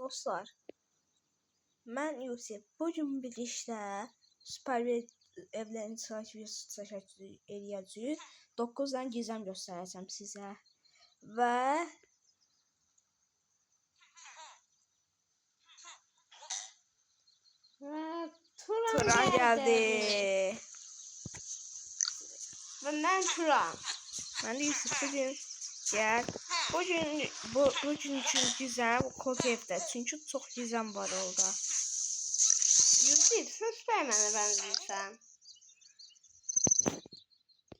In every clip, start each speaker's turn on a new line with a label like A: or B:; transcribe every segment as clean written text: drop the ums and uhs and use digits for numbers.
A: Dostlar, mən Yusif. Bugün birlikdə Super evlərin sırası eləyəcəyik. 9 dənə gizem göstərəcəm sizə. Və Turan gəldi.
B: Və mən Turan.
A: Mən də Yusuf. Bugün gəl. Bugün üçün gizem kod evdə. Çünki çox gizem var orada.
B: Yusuf, sən Supermanə bənzəyirsən.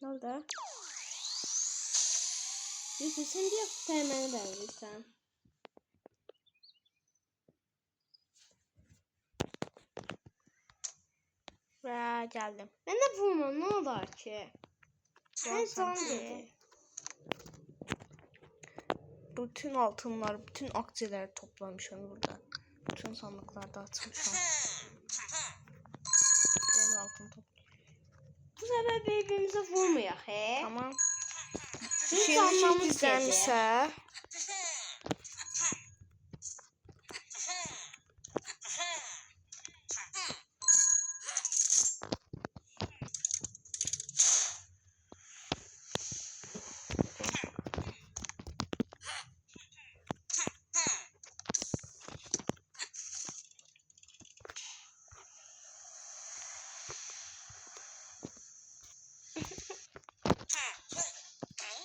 A: Ne oldu?
B: Yusuf, sən bir Supermanə bənzəyirsən.
A: Və gəldim.
B: Mənə vurma, nə olar ki? Sən can dedi.
A: Bütün altınlar, bütün aksiyaları toplamışam burada. Bütün sandıklarda açmışam. Biraz altın toplayayım.
B: Bu sefer birbirimize vurmayaq, he?
A: Tamam.
B: Çünki anlamız
A: gizlensə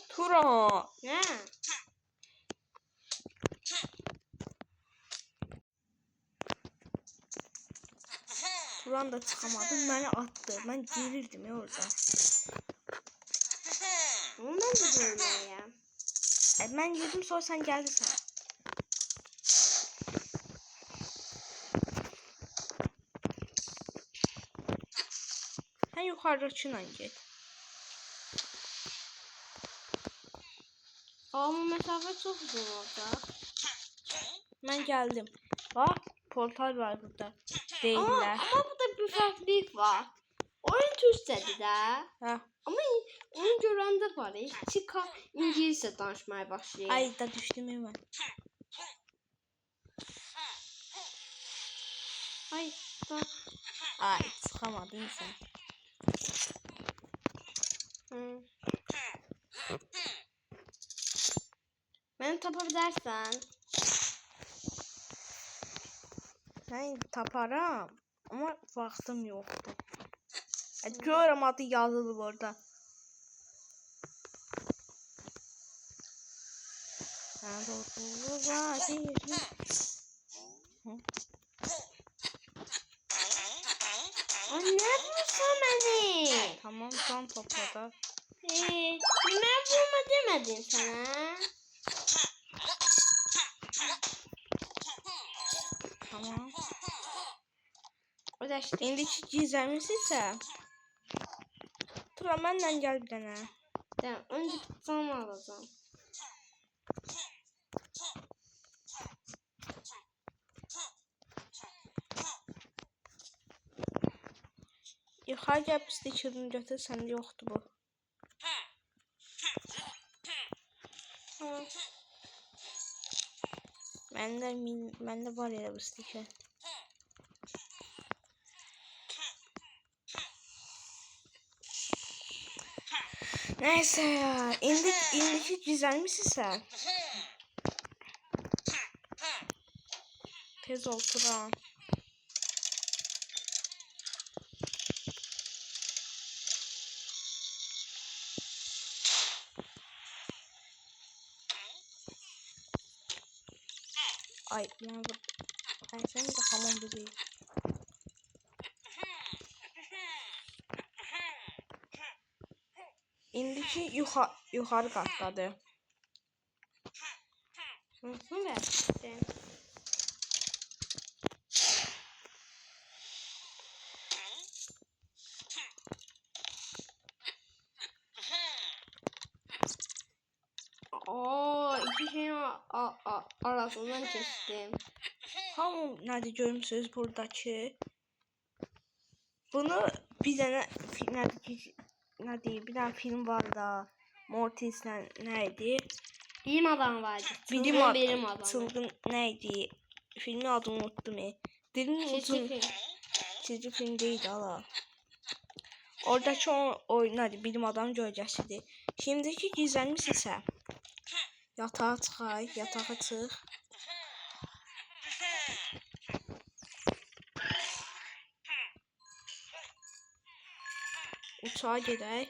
A: Turan.
B: Ne?
A: Turan da çıxamadı, məni attı. Mən girirdim ya orada.
B: Onu mən də görməyəm.
A: Mən girdim, sonra sən gəlirsən. Sən yuxarıdakıyla get.
B: Amma məsafə çox uzun olacaq.
A: Mən gəldim. Bax, portal var burada. Deyirlər.
B: Amma burada bir fərqlik var. Oyun türkçədir də.
A: Hə.
B: Amma onu görəndə var. Çıqa İngiliscə danışmaya başlayır.
A: Ay da düşdüm mən.
B: Ay da.
A: Ay, çıxamadın sən.
B: Məni tapa bilərsən.
A: Mən taparam, amma vaxtım yoxdur. Görürəm adı yazılıb orada.
B: Anne vursan məni.
A: Tamam, can topladı.
B: Mən vurma demədim sənə.
A: Tamam.
B: Ödəşdik.
A: İndiki gizəmiz isə Turan, mənlə gəl bir dənə.
B: Tamam, önce canımı alacağım.
A: Yuxarı gəl, stikerini götür, səndə yoxdur bu. Məndə var elə bu stiker. Neyse ya, indiki gizəlmiş isə tez ol Turan. Ay, ben bu... Ay, sen de hamam bebeği. İndiki yuxarı qatdadır.
B: Nasıl verdin? İki şeyin arasından kestim.
A: Hamı nədir görmüsünüz buradakı? Bunu bir dənə bir dənə film var da. Mortis'lə neydi?
B: Bilim adamı vardı.
A: Bilim adamı. Çılgın neydi? filmin adını unuttum. Dilin uzun çizgi film değil hala. Oradaki oynadı bilim adam gölgəsidir. Şimdiki gizlənmiş isə yatağa çıxay, yatağa çıx. Uçağa gedək.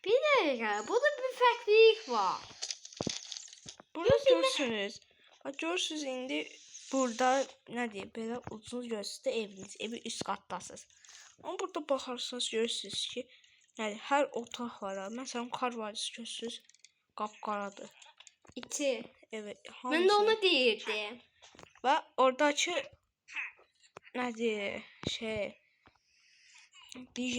B: Bir dakika, burada bir farklılık var.
A: Burada görürsünüz. Bak görürsünüz indi burada ne diye böyle uzun gözlü eviniz. Evi üst kattasınız. Ama burada bakarsanız görürsünüz ki yani her otaq var. Mesela kar vadisi görürsünüz. Qapqaradır.
B: İçi.
A: Evet.
B: Ben de onu deyirdim.
A: Ve oradaki nedir şey DJ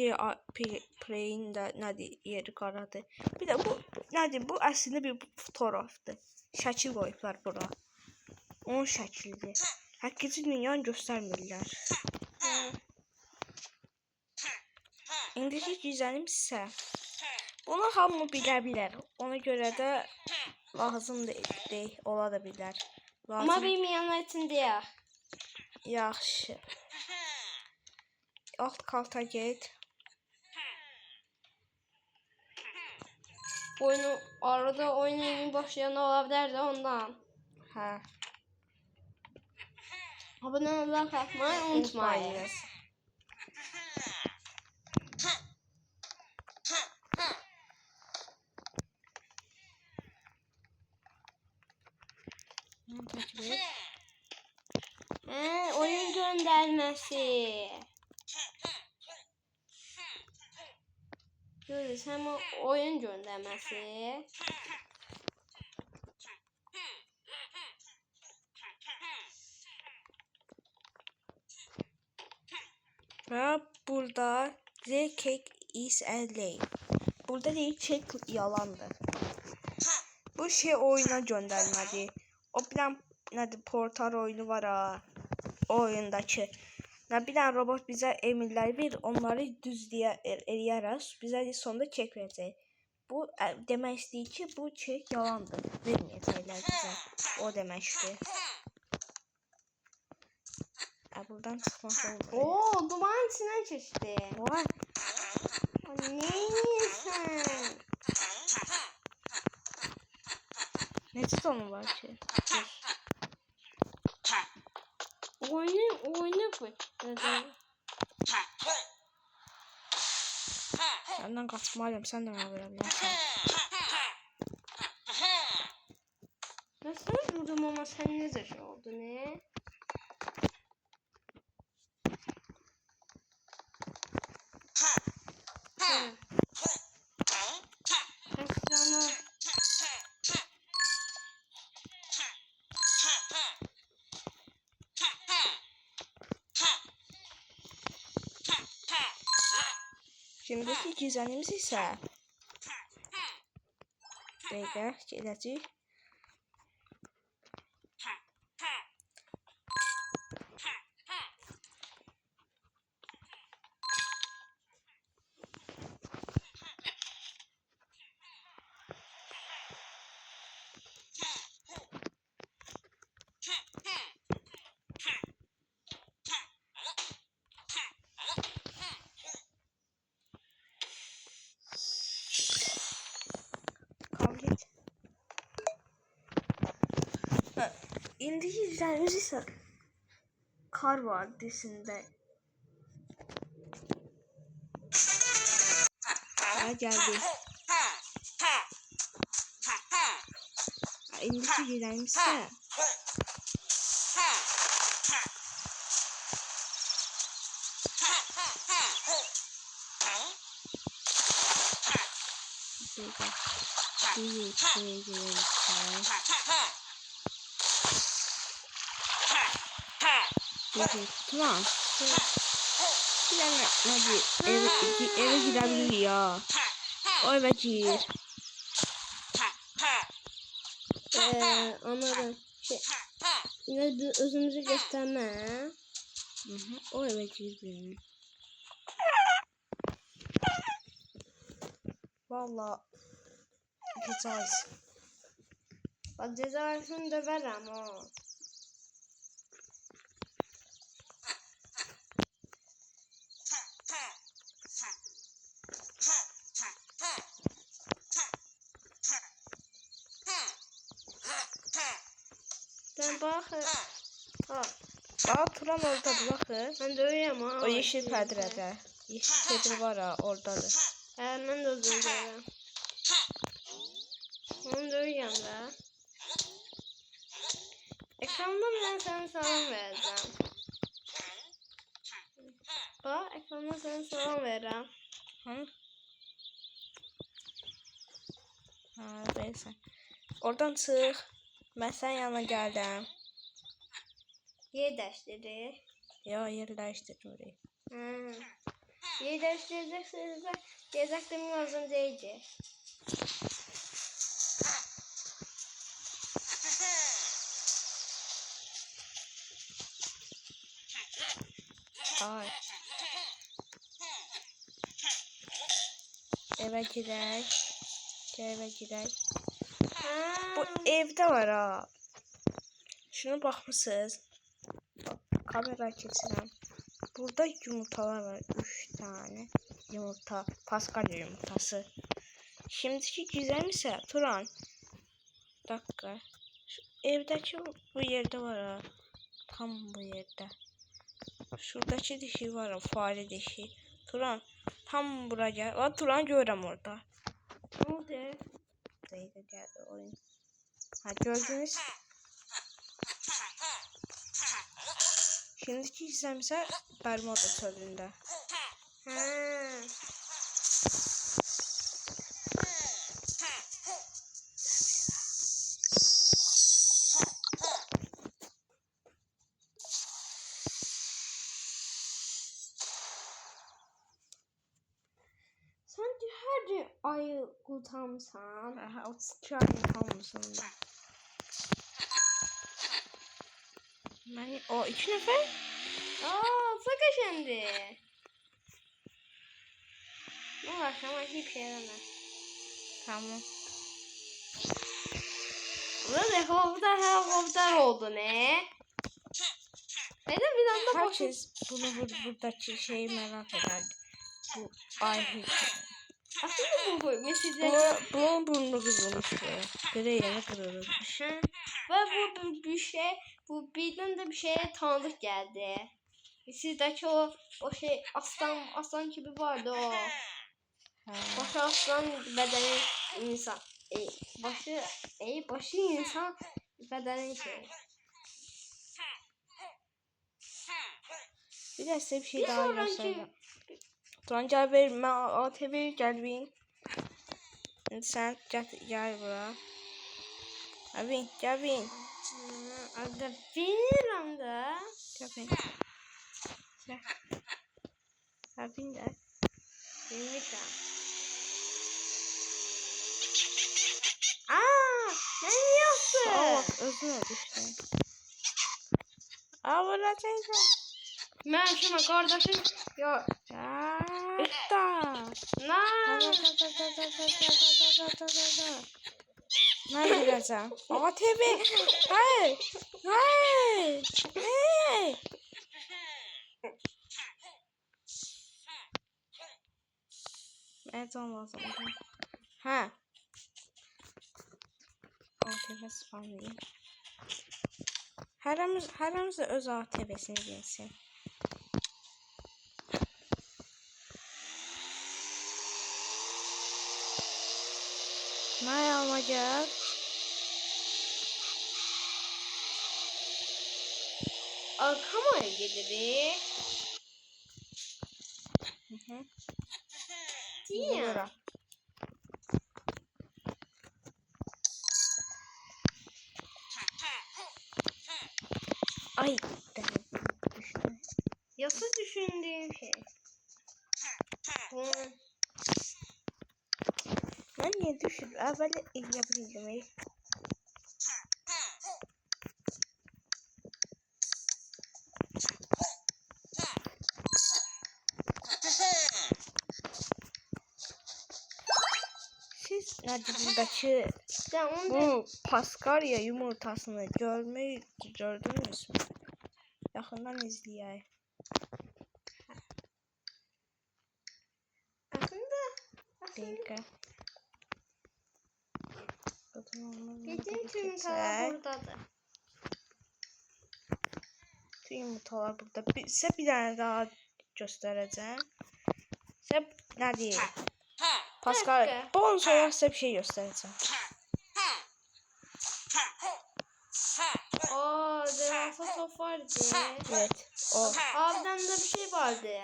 A: Play'in de nedir yeri qaradır. Bir de bu nedir bu aslında bir fotoğraftır. Şəkil qoyublar bura. Onun şəklidir. Həqiqi dünyanı göstərmirlər. İndiki güzəlim isə bunu hamı bilə bilər. Ona görə də lazım deyil, ola da bilər. Lazım.
B: Ama bilmeyenler için değil.
A: Yaxşı. Alt karta get.
B: Oyunu arada oyun yeni başlayan olabilir de ondan.
A: Hə.
B: Abone olmayı unutmayın.
A: Unutmayınız.
B: Oyun göndermesi. Görürüz hem oyun göndermesi.
A: Ve burada the cake is a lie. Burada değil cake yalandır. Bu şey oyuna göndermedi. O bilen nedir portal oyunu var ha. O oyundaki. Ne bilen robot bize emirler bir onları düz diye eləyərək bize sonunda çek verəcək. Bu demək istəyir ki bu çek yalandır. Verməyəcəklər bizə. O deməkdir. Buradan çıxmaq oldu.
B: Oo, duman içinden çeşdi.
A: Vay.
B: Ne yiyorsun?
A: Ne sonu var ki?
B: Oyunu bu.
A: Senden kaçmalıyım. Sen de bana verebilirsin.
B: Nasıl vurdum ama sen ne şey oldu ne? Kaçacağını.
A: Şimdiki gizlenimiz ise Beyler geləcək. İndiki güzelimiz ise Kar Vadisi'nde. Ha geldi. İndiki güzelimiz ise Tamam. Bir tane hadi eve gidebilir ya. O eve gir.
B: anladım. Yine de özümüzü gösterme.
A: O eve girdim. Vallahi güzel.
B: Bak cezasını döverim o. Sen bak. Ha.
A: Aa Turan oradadır bakı.
B: Ben dövüyorum ha.
A: O yeşil pədirədə. Yeşil pədir var ha oradadır.
B: Ben de özüm dövüyorum. Onu dövüyorum da. Ekranda ben sana salam vereceğim. Bak ekranda sana salam vereceğim.
A: Hı? Ha, neyse. Oradan çıx. Mən sənin yanına gəldim.
B: Yer değiştirdi.
A: Ya yer dəyişdirmirik.
B: Yer değiştireceksiniz de gezektim lazım değildi.
A: Ay. Eve girək. Eve girək. Bu evdə var ha. Şuna baxmısınız? Bak, kamera keçirəm. Burada yumurtalar var. 3 tane yumurta. Paskalya yumurtası. Şimdiki güzel ise Turan. Bir dakika. Şu evdeki bu yerde var ha. Tam bu yerde. Şuradaki dişi var ha. Fare dişi. Turan. Tam buraya. Var Turan görürəm orada.
B: Ne oldu?
A: Deydi geldi oyun. Ha gördünüz. Şimdiki izləmsə Bermuda çölündə.
B: Sen her ayı kurtarmışsan.
A: Aha 32 ay kalmışsın. Ben o 2 nəfər?
B: Sakın şimdi. Ne var ama hiçbir şey demez.
A: Tamam.
B: Burada helikopter oldu ne? Neden bir anda boşun?
A: Herkes bunu buradaki şeyi merak ederdi. Bu ay
B: Aslında bu mesajlar.
A: bunun burnu kırılmıştı. Direğine kırılmış.
B: Ve bu bir şey, bu birden de bir şeye tanıdık geldi. Sizdeki o şey aslan gibi vardı o. Başı aslan bedeni insan. Başı insan bedeni şey.
A: Bir de size bir şey daha
B: sonraki-
A: göstereceğim. Turan gel ver. Ben ATV gel bin. Sen gel buraya. Abi gel bin.
B: Arada bilmiyorum da.
A: Gel bin. Gel. Gel bin de.
B: Bilmiyorum. Aa, ne yaptın?
A: Bak özüne düştü. Aa vuracağım.
B: Ben şuna kardeşim ya.
A: Da. Ne gireceğim? ATV. Hayır. Hayır. Hey. Evet olmaz. Ha. ATV spamlayayım. Herimiz öz ATV'sini gelsin. Ne alacak?
B: Kameraya gelir.
A: Diye. Ay.
B: Yasa düşündüğüm şey.
A: Ben niye düşür? Böyle yapabilirim. Nədir buradakı
B: Ya onu da
A: bu Paskalya yumurtasını gördünüz mü? Yaxından izləyək.
B: aslında
A: Dəqiqə.
B: bütün yumurtalar buradadır.
A: Bütün yumurtalar burada. Sizə bir dənə daha göstərəcəm. Sizə nədir? Pascal,
B: Dakika.
A: bunun sonra sizə bir şey göstərəcəm.
B: Devasa top vardı.
A: Evet, o.
B: Abiden de bir şey vardı.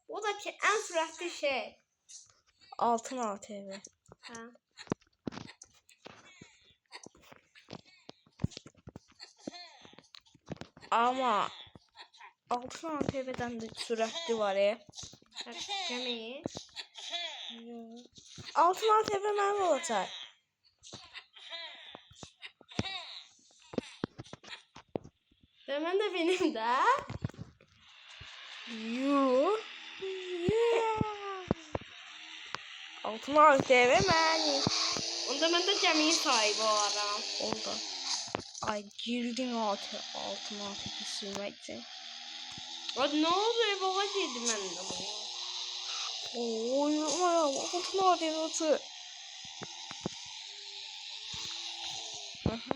B: O da ki en süratli şey.
A: Altın ATV.
B: Ha.
A: Amma altın ATV'dən də sürətli var,
B: Demeyi.
A: Altın ATV mənim olacaq.
B: Demen de benim de.
A: Yuh. Altın ATV mənim.
B: Onda ben de gemiyi sahibi olaram.
A: Oldu. Ay girdin altın ATV sürmək üçün.
B: Hadi ne oluyor baba girdim ben de buraya.
A: Oy ayağım altın ATV atı.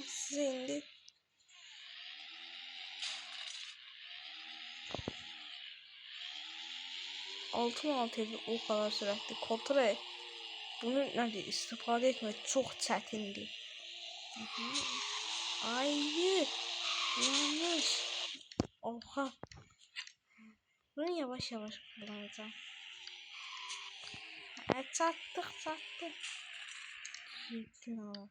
A: Size indi. Altın ATV o kadar sürətli. Kontrol bunu nədir istifadə etmək çox çətindir. Hayır. Yanlış. Oha. Bunu yavaş yavaş kullanacağım. Çattık. Gittin ama.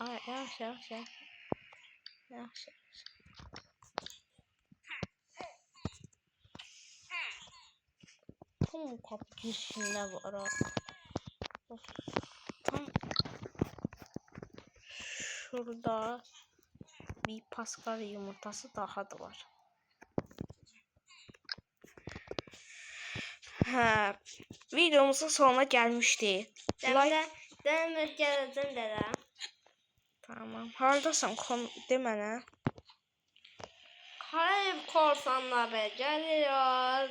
A: Ay yavaş. Tam kapı girişinde var ha. Tam şurada bir Paskalya yumurtası daha da var. Videomuzun sonuna gelmişti.
B: Demek geleceğim dedem.
A: Tamam. Hardasan de mənə.
B: Karayip korsanları geliyor.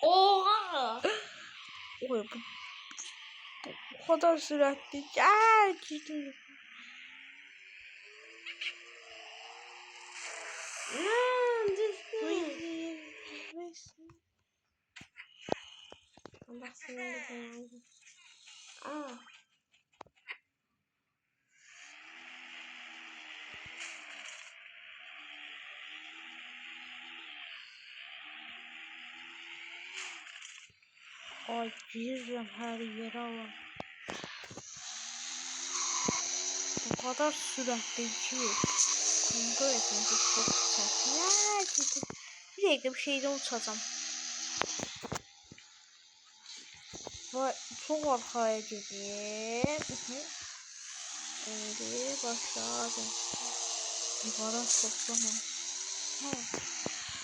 B: Oha!
A: Oy bu o kadar süratli. Gel girdim.
B: Allah seni de Aa.
A: Ay gireceğim her yere ama. O kadar süratli ki. Kontrol etmesi çok çetin. Bir dakika bir şeyden uçacağım. Vay çok arkaya gideyim. Şimdi başladım. Yukarı toplama.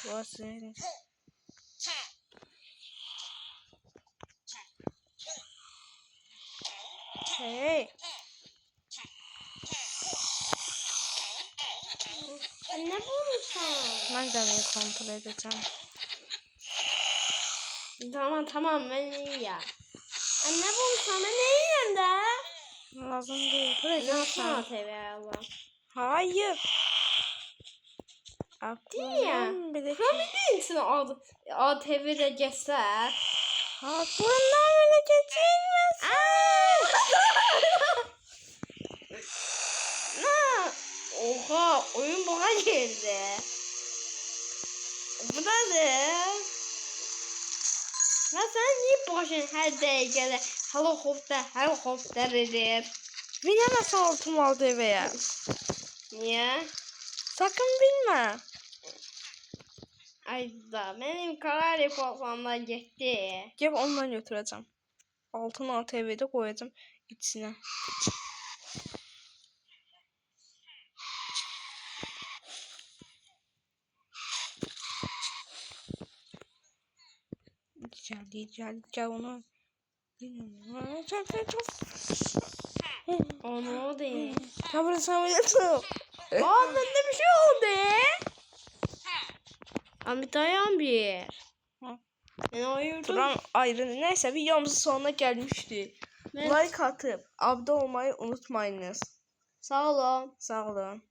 A: Burası neresi? Hey.
B: Ne bulmuşsun?
A: Ben de neyi kontrol edeceğim.
B: Tamam ben iyi ya. Ne bulmuşsun? Ben iyiyim de.
A: Lazım değil. Buraya
B: Ne yapsın
A: sen.
B: ATV Allah?
A: Hayır.
B: Değil ya. Kamilin için ATV'de geçser.
A: Ha bundan bile geçilmez.
B: Oha oyun bana girdi. Bu da ne? Ya sen niye başın her dakikada helikopter edir?
A: Bilemezsen altım aldı eve ya.
B: Niye?
A: Sakın bilme.
B: Ay da benim karar kafamdan gitti.
A: Gel ondan götüreceğim. Altın ATV'de koyacağım içine. Gel onu.
B: Onu o değil.
A: Tamam sen yatım.
B: Aa bende bir şey oldu. Abi dayan bir.
A: Ha.
B: Ben ayırdım.
A: Turan ayrı. Neyse videomuzun sonuna gelmişti.
B: Evet.
A: Like atıp abone olmayı unutmayınız.
B: Sağ olun.
A: Sağ olun.